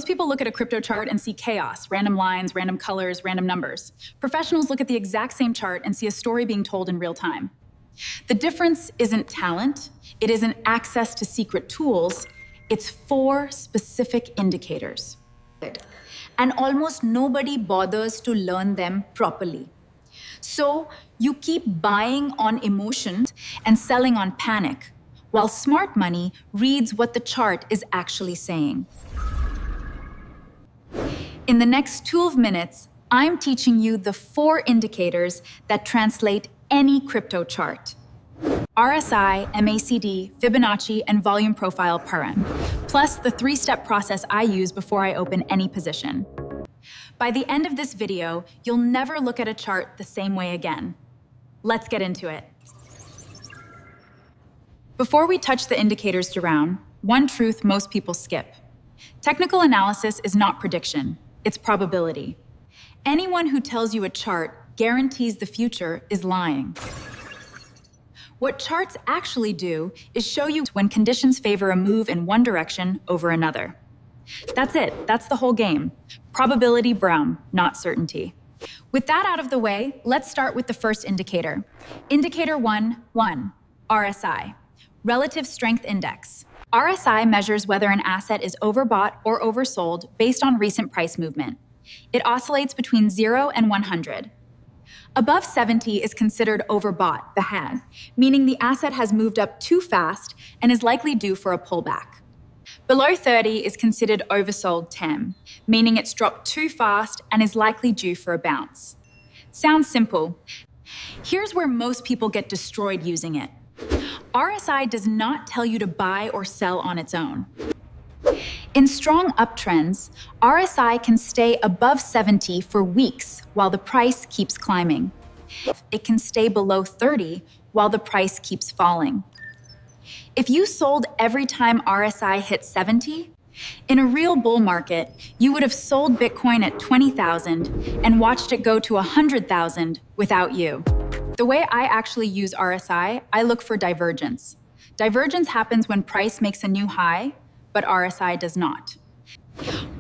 Most people look at a crypto chart and see chaos, random lines, random colors, random numbers. Professionals look at the exact same chart and see a story being told in real time. The difference isn't talent, it isn't access to secret tools, it's 4 specific indicators. And almost nobody bothers to learn them properly. So you keep buying on emotions and selling on panic, while smart money reads what the chart is actually saying. In the next 12 minutes, I'm teaching you the 4 indicators that translate any crypto chart. RSI, MACD, Fibonacci, and volume profile per M, plus the 3-step process I use before I open any position. By the end of this video, you'll never look at a chart the same way again. Let's get into it. Before we touch the indicators around, one truth most people skip. Technical analysis is not prediction, it's probability. Anyone who tells you a chart guarantees the future is lying. What charts actually do is show you when conditions favor a move in one direction over another. That's it, that's the whole game. Probability brown, not certainty. With that out of the way, let's start with the first indicator. Indicator 1.1, RSI, Relative Strength Index. RSI measures whether an asset is overbought or oversold based on recent price movement. It oscillates between 0 and 100. Above 70 is considered overbought, bad, meaning the asset has moved up too fast and is likely due for a pullback. Below 30 is considered oversold, meaning it's dropped too fast and is likely due for a bounce. Sounds simple. Here's where most people get destroyed using it. RSI does not tell you to buy or sell on its own. In strong uptrends, RSI can stay above 70 for weeks while the price keeps climbing. It can stay below 30 while the price keeps falling. If you sold every time RSI hit 70, in a real bull market, you would have sold Bitcoin at 20,000 and watched it go to 100,000 without you. The way I actually use RSI, I look for divergence. Divergence happens when price makes a new high, but RSI does not.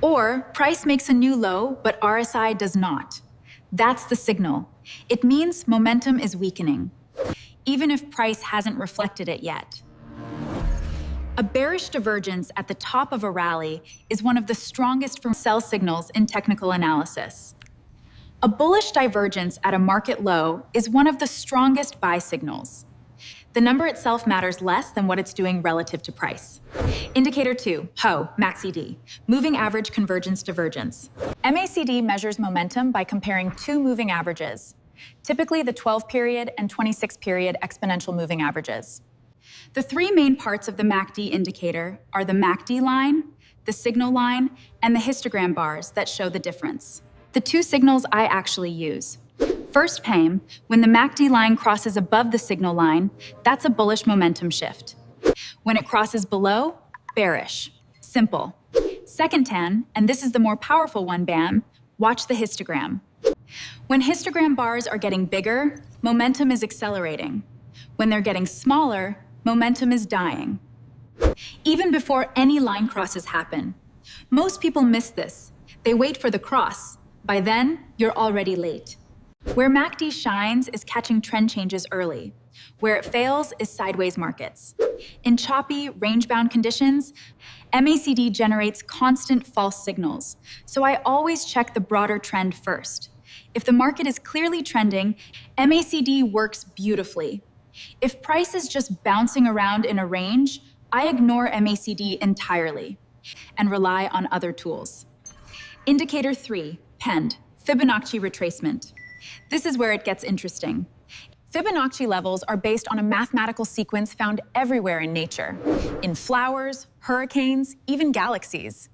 Or price makes a new low, but RSI does not. That's the signal. It means momentum is weakening, even if price hasn't reflected it yet. A bearish divergence at the top of a rally is one of the strongest sell signals in technical analysis. A bullish divergence at a market low is one of the strongest buy signals. The number itself matters less than what it's doing relative to price. Indicator 2, MACD, Moving Average Convergence Divergence. MACD measures momentum by comparing 2 moving averages, typically the 12-period and 26-period exponential moving averages. The 3 main parts of the MACD indicator are the MACD line, the signal line, and the histogram bars that show the difference. The 2 signals I actually use. First PAME, when the MACD line crosses above the signal line, that's a bullish momentum shift. When it crosses below, bearish. Simple. Second TAN, and this is the more powerful one, BAM, watch the histogram. When histogram bars are getting bigger, momentum is accelerating. When they're getting smaller, momentum is dying. Even before any line crosses happen. Most people miss this. They wait for the cross. By then, you're already late. Where MACD shines is catching trend changes early. Where it fails is sideways markets. In choppy, range-bound conditions, MACD generates constant false signals, so I always check the broader trend first. If the market is clearly trending, MACD works beautifully. If price is just bouncing around in a range, I ignore MACD entirely and rely on other tools. Indicator 3, PEND, Fibonacci retracement. This is where it gets interesting. Fibonacci levels are based on a mathematical sequence found everywhere in nature, in flowers, hurricanes, even galaxies.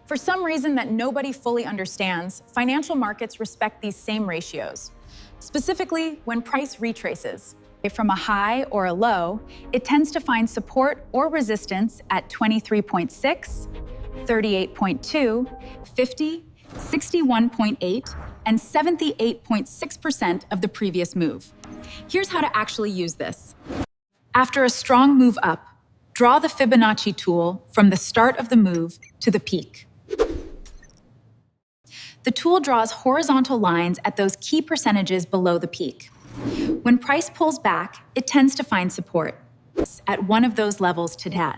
For some reason that nobody fully understands, financial markets respect these same ratios. Specifically, when price retraces from a high or a low, it tends to find support or resistance at 23.6, 38.2, 50, 61.8, and 78.6% of the previous move. Here's how to actually use this. After a strong move up, draw the Fibonacci tool from the start of the move to the peak. The tool draws horizontal lines at those key percentages below the peak. When price pulls back, it tends to find support at one of those levels today.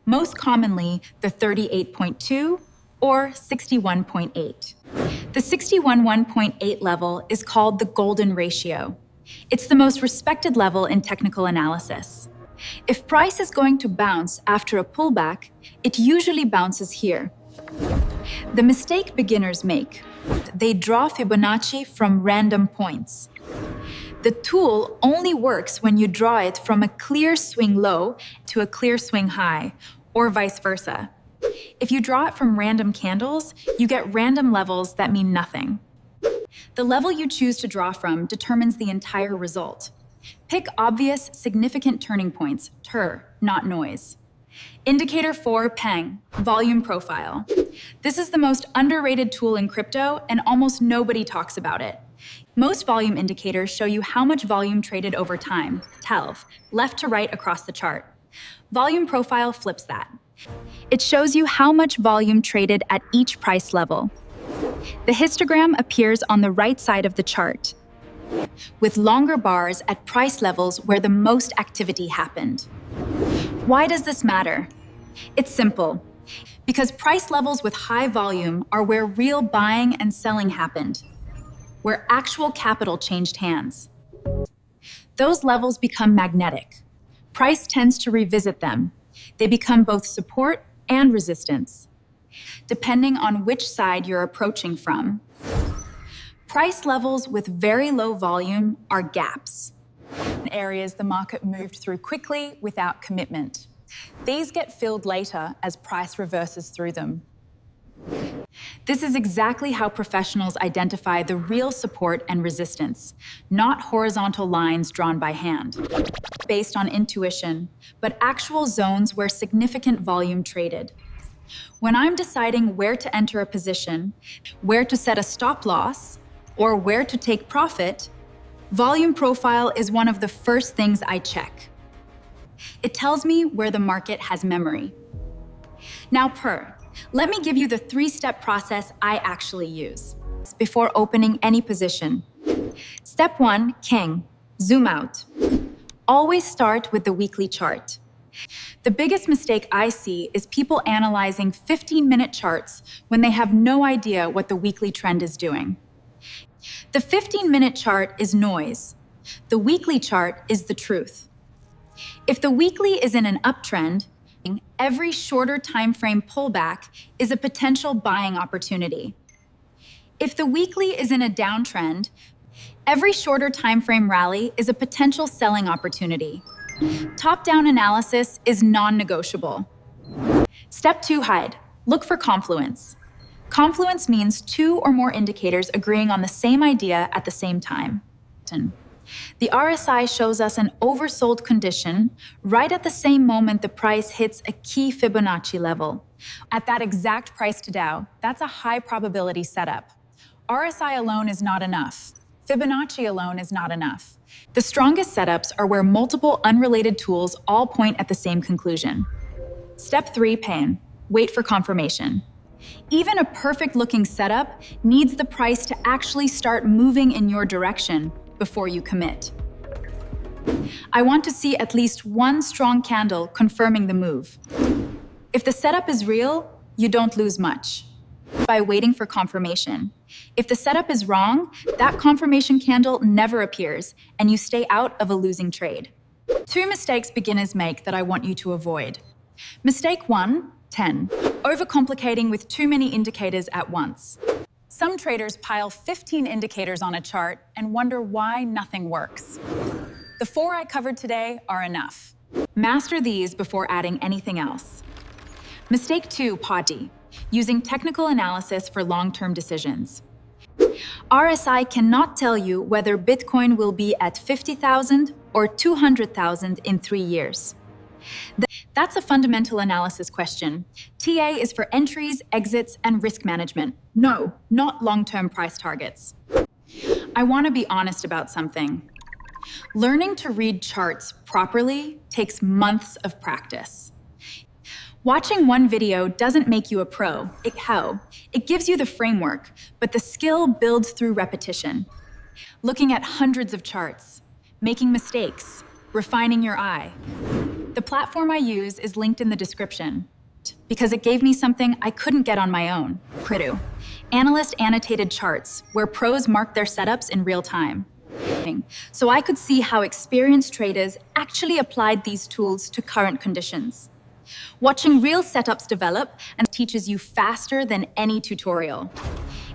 Most commonly, the 38.2 or 61.8. The 61.8 level is called the golden ratio. It's the most respected level in technical analysis. If price is going to bounce after a pullback, it usually bounces here. The mistake beginners make: they draw Fibonacci from random points. The tool only works when you draw it from a clear swing low to a clear swing high, or vice versa. If you draw it from random candles, you get random levels that mean nothing. The level you choose to draw from determines the entire result. Pick obvious, significant turning points, TER, not noise. Indicator 4, PENG, volume profile. This is the most underrated tool in crypto, and almost nobody talks about it. Most volume indicators show you how much volume traded over time, TELV, left to right across the chart. Volume profile flips that. It shows you how much volume traded at each price level. The histogram appears on the right side of the chart, with longer bars at price levels where the most activity happened. Why does this matter? It's simple. Because price levels with high volume are where real buying and selling happened, where actual capital changed hands. Those levels become magnetic. Price tends to revisit them. They become both support and resistance, depending on which side you're approaching from. Price levels with very low volume are gaps. Areas the market moved through quickly without commitment. These get filled later as price reverses through them. This is exactly how professionals identify the real support and resistance, not horizontal lines drawn by hand, based on intuition, but actual zones where significant volume traded. When I'm deciding where to enter a position, where to set a stop loss, or where to take profit, volume profile is one of the first things I check. It tells me where the market has memory. Now, let me give you the 3-step process I actually use before opening any position. Step 1, King, zoom out. Always start with the weekly chart. The biggest mistake I see is people analyzing 15-minute charts when they have no idea what the weekly trend is doing. The 15-minute chart is noise. The weekly chart is the truth. If the weekly is in an uptrend, every shorter time frame pullback is a potential buying opportunity. If the weekly is in a downtrend, every shorter time frame rally is a potential selling opportunity. Top-down analysis is non-negotiable. Step 2, hide. Look for confluence. Confluence means 2 or more indicators agreeing on the same idea at the same time. The RSI shows us an oversold condition right at the same moment the price hits a key Fibonacci level. At that exact price to Dow, that's a high probability setup. RSI alone is not enough. Fibonacci alone is not enough. The strongest setups are where multiple unrelated tools all point at the same conclusion. Step 3, pain. Wait for confirmation. Even a perfect-looking setup needs the price to actually start moving in your direction before you commit. I want to see at least one strong candle confirming the move. If the setup is real, you don't lose much by waiting for confirmation. If the setup is wrong, that confirmation candle never appears, and you stay out of a losing trade. 2 mistakes beginners make that I want you to avoid. Mistake 1, 10. Overcomplicating with too many indicators at once. Some traders pile 15 indicators on a chart and wonder why nothing works. The 4 I covered today are enough. Master these before adding anything else. Mistake 2, Padi. Using technical analysis for long-term decisions. RSI cannot tell you whether Bitcoin will be at 50,000 or 200,000 in 3 years. That's a fundamental analysis question. TA is for entries, exits, and risk management. No, not long-term price targets. I want to be honest about something. Learning to read charts properly takes months of practice. Watching one video doesn't make you a pro. It gives you the framework, but the skill builds through repetition. Looking at hundreds of charts, making mistakes, refining your eye. The platform I use is linked in the description because it gave me something I couldn't get on my own. Pridu, analyst annotated charts where pros mark their setups in real time. So I could see how experienced traders actually applied these tools to current conditions. Watching real setups develop and teaches you faster than any tutorial.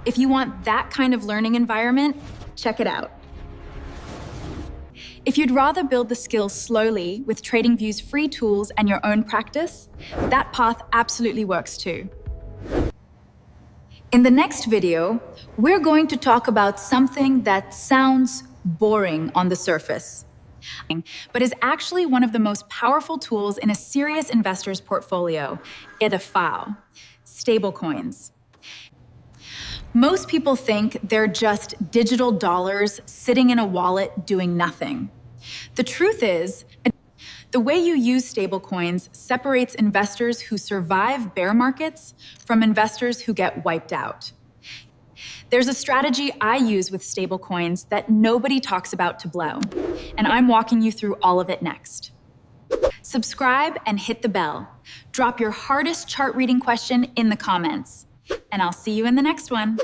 If you want that kind of learning environment, check it out. If you'd rather build the skills slowly with TradingView's free tools and your own practice, that path absolutely works too. In the next video, we're going to talk about something that sounds boring on the surface, but is actually one of the most powerful tools in a serious investor's portfolio, the FAO, stablecoins. Most people think they're just digital dollars sitting in a wallet doing nothing. The truth is, the way you use stablecoins separates investors who survive bear markets from investors who get wiped out. There's a strategy I use with stablecoins that nobody talks about to blow, and I'm walking you through all of it next. Subscribe and hit the bell. Drop your hardest chart reading question in the comments, and I'll see you in the next one.